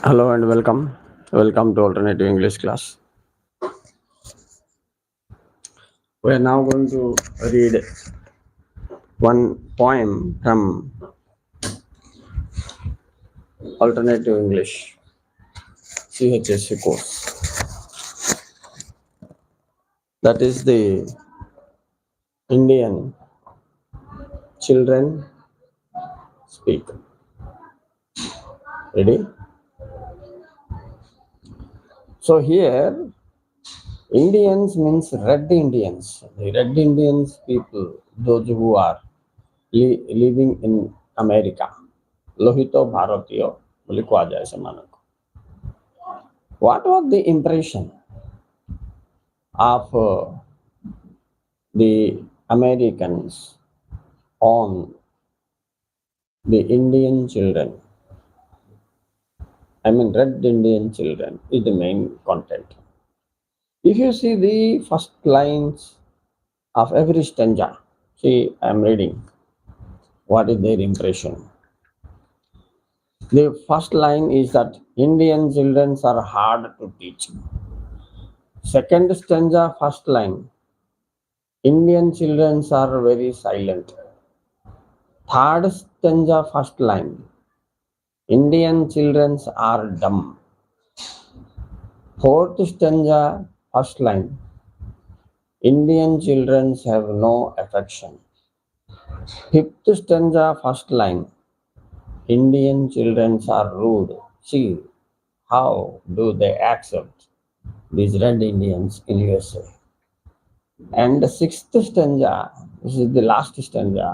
Hello and welcome. Welcome to Alternative English class. We are now going to read one poem from Alternative English chse course. That is the Indian children speak. Ready? So here Indians means red Indians. The red Indians people, those who are living in America. লোহিত ভারতীয় বলে কোয়া যায় সেମାନଙ୍କୁ. What was the impression of the Americans on the Indian children? I mean, red Indian children is the main content. If you see the first lines of every stanza, see, I am reading. What is their impression? The first line is that Indian children are hard to teach. Second stanza, first line, Indian children are very silent. Third stanza, first line, Indian children are dumb. Fourth stanza, first line, Indian children have no affection. Fifth stanza, first line, Indian children are rude. See how do they accept these red Indians in USA. And the sixth stanza, this is the last stanza.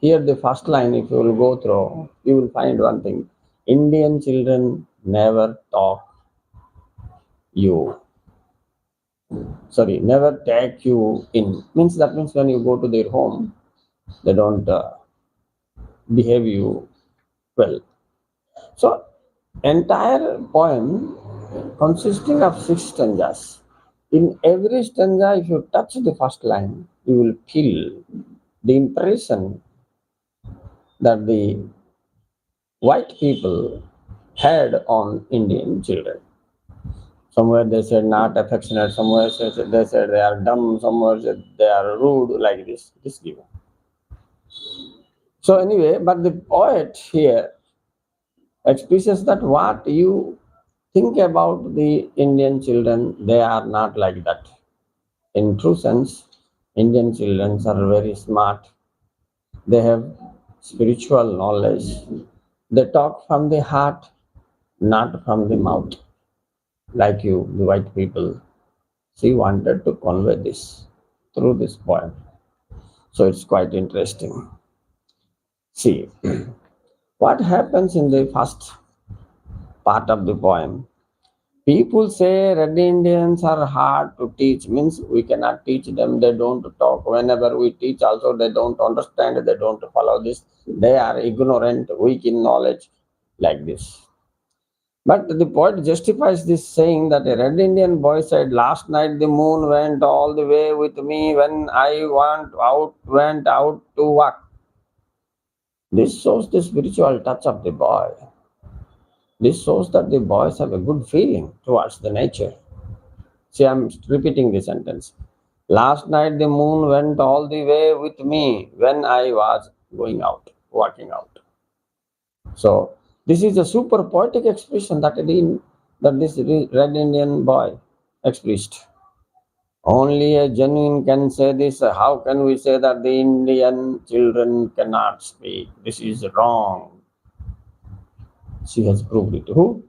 Here the first line, if you will go through, you will find one thing. Indian children never talk you. Sorry, never take you in. That means when you go to their home, they don't behave you well. So, entire poem consisting of 6 stanzas. In every stanza, if you touch the first line, you will feel the impression that the white people had on Indian children. Somewhere they said not affectionate, somewhere they said they are dumb, somewhere said they are rude, like this. This given. So anyway, but the poet here expresses that what you think about the Indian children, they are not like that. In true sense, Indian children are very smart. They have spiritual knowledge. They talk from the heart, not from the mouth, like you, the white people. She wanted to convey this through this poem. So it's quite interesting. See, what happens in the first part of the poem? People say red Indians are hard to teach, means we cannot teach them, they don't talk. Whenever we teach also, they don't understand, they don't follow this, they are ignorant, weak in knowledge, like this. But the poet justifies this saying that a red Indian boy said, last night the moon went all the way with me when I went out to walk. This shows the spiritual touch of the boy. This shows that the boys have a good feeling towards the nature. See, I'm repeating the sentence. Last night the moon went all the way with me when I was going out, walking out. So this is a super poetic expression that this red Indian boy expressed. Only a genuine can say this. How can we say that the Indian children cannot speak? This is wrong. She has proved it. Who?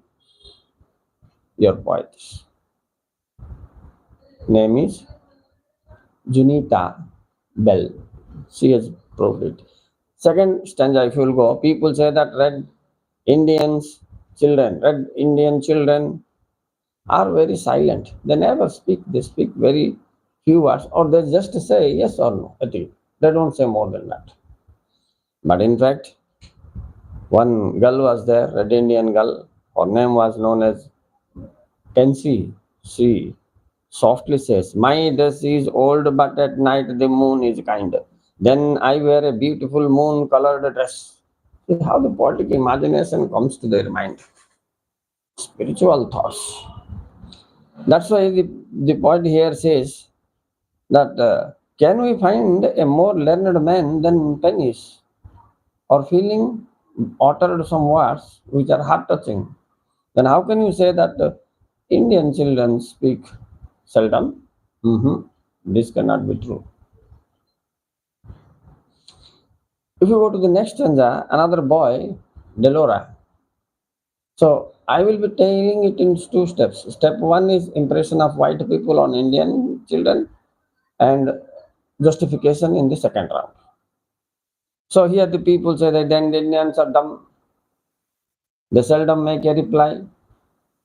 Your poetess. Name is Junita Bell. She has proved it. Second stanza, if you will go, people say that red Indian children are very silent. They never speak. They speak very few words, or they just say yes or no. They don't say more than that. But in fact, one girl was there, red Indian girl. Her name was known as chse. She softly says, my dress is old, but at night the moon is kind. Then I wear a beautiful moon colored dress. See how the poetic imagination comes to their mind. spiritual thoughts. That's why the point here says that can we find a more learned man than Penis, or feeling uttered some words which are heart touching? Then how can you say that Indian children speak seldom? Mhm. This cannot be true. If you go to the next stanza, another boy, Delora. So I will be telling it in two steps. Step one is impression of white people on Indian children, and justification in the second round. So here the people say that the Indians are dumb. They seldom make a reply.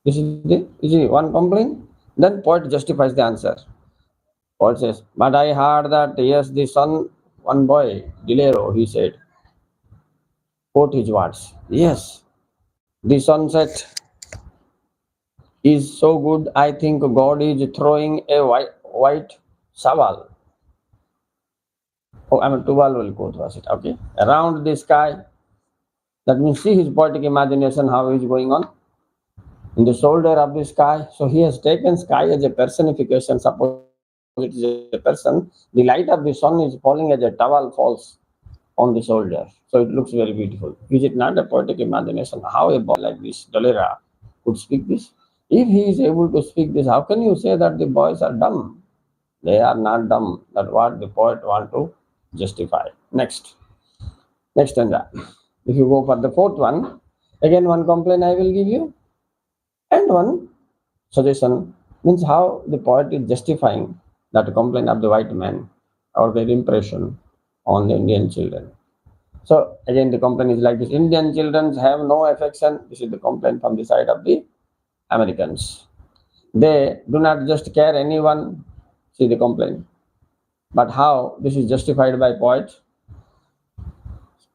This is one complaint. Then poet justifies the answer. Poet says, but I heard that yes, the son, one boy, Dilero, he said, quote his words. Yes, the sunset is so good. I think God is throwing a white shawl. Oh, I mean, Tuval will quote was it. Okay, around the sky. That means see his poetic imagination how he is going on in the shoulder of the sky. So he has taken sky as a personification. Suppose it is a person, the light of the sun is falling as a towel falls on the shoulder. So it looks very beautiful. Is it not a poetic imagination? How a boy like this, Dolera, could speak this? If he is able to speak this, how can you say that the boys are dumb? They are not dumb. That's what the poet want to justify. Next stanza. If you go for the fourth one, again one complaint I will give you, and one suggestion means how the poet is justifying that complaint of the white man or their impression on the Indian children. So again the complaint is like this: Indian children have no affection. This is the complaint from the side of the Americans. They do not just care anyone. See the complaint. But how this is justified by poet?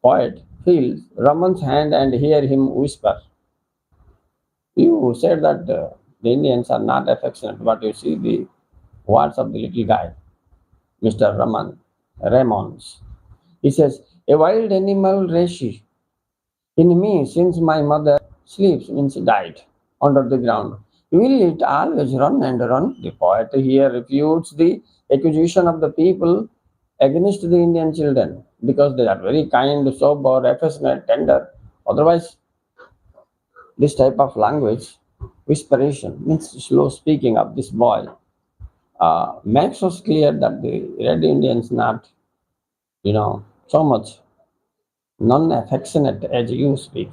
Poet feels Raman's hand and hear him whisper. You said that the Indians are not affectionate, but you see the words of the little guy, Mr. Ramons. He says, a wild animal rashi in me since my mother sleeps means died under the ground. Will it always run and run? The poet here refutes the accusation of the people against the Indian children because they are very kind, sober, affectionate, tender. Otherwise, this type of language, whisperation, means slow speaking of this boy, makes us clear that the Red Indians not, so much non-affectionate as you speak,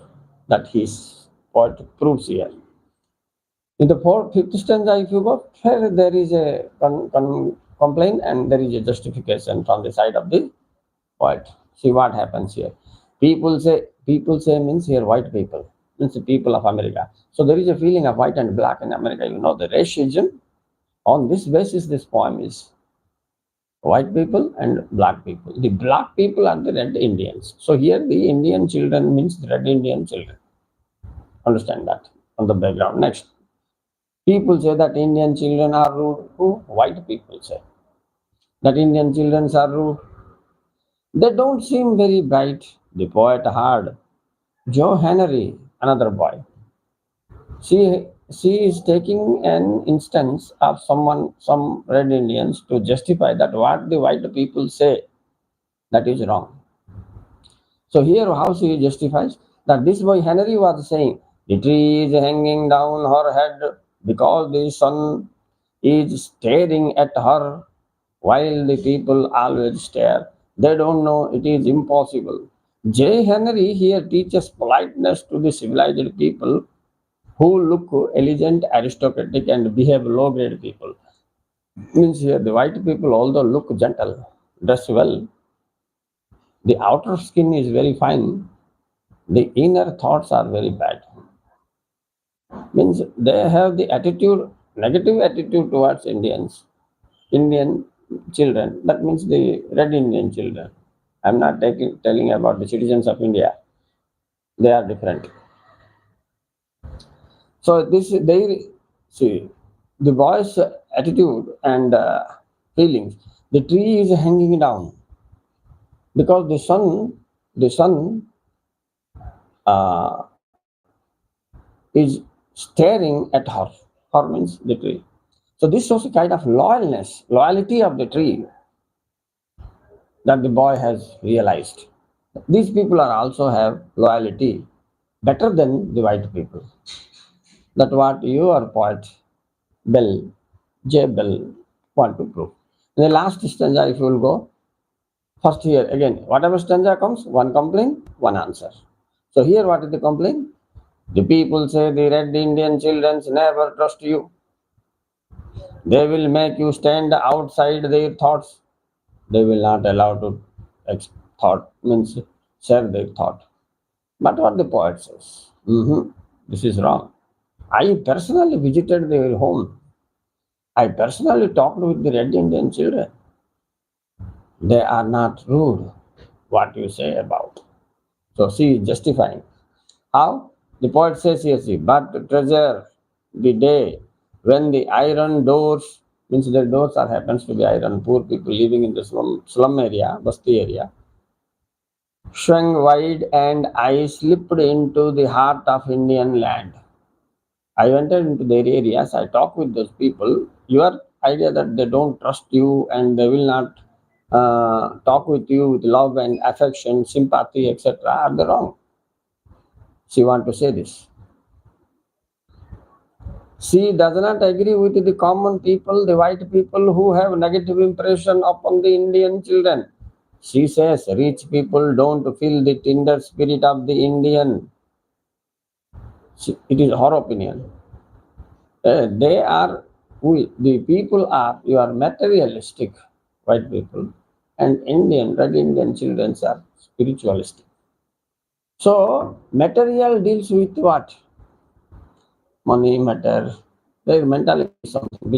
that his poet proves here. In the fifth stanza, if you go, here there is a complaint and there is a justification from the side of the poet. See what happens here. People say means here white people, means the people of America. So there is a feeling of white and black in America. The racism. On this basis, this poem is white people and black people. The black people are the red Indians. So here the Indian children means the red Indian children. Understand that on the background. Next. People say that Indian children are rude. Who? White people say that Indian children are rude. They don't seem very bright. The poet heard Joe Henry, another boy. She is taking an instance of some red Indians to justify that what the white people say that is wrong. So here how she justifies that this boy Henry was saying the tree is hanging down her head because the sun is staring at her while the people always stare. They don't know it is impossible. J. Henry here teaches politeness to the civilized people who look elegant, aristocratic, and behave low grade people. Means here the white people, although look gentle, dress well, the outer skin is very fine, the inner thoughts are very bad. Means they have the attitude, negative attitude towards Indian children. That means the red Indian children. I'm not telling about the citizens of India. They are different. So this they see the boy's attitude and feelings. The tree is hanging down because the sun uh, is staring at her. Her means the tree. So this shows a kind of loyalty of the tree that the boy has realized. These people are also have loyalty better than the white people. That what your poet Bell, J. Bell want to prove. In the last stanza, if you will go, first here again, whatever stanza comes, one complaint, one answer. So here what is the complaint? The people say the red Indian children never trust you. They will make you stand outside their thoughts. They will not allow to thought means share their thought. But what the poet says, this is wrong. I personally visited their home. I personally talked with the red Indian children. They are not rude. What you say about? So she is justifying. How? The poet says yes, but treasure the day when the iron doors means the doors are happens to be iron. Poor people living in the slum area, Basti area, swung wide, and I slipped into the heart of Indian land. I entered into their areas. I talked with those people. Your idea that they don't trust you and they will not talk with you with love and affection, sympathy, etc. are the wrong. She want to say this. She does not agree with the common people, the white people who have negative impression upon the Indian children. She says rich people don't feel the tender spirit of the Indian. It is her opinion. They are the people are you are materialistic white people and Indian red Indian children are spiritualistic. So material deals with what? Money, matter. Their mentality is something.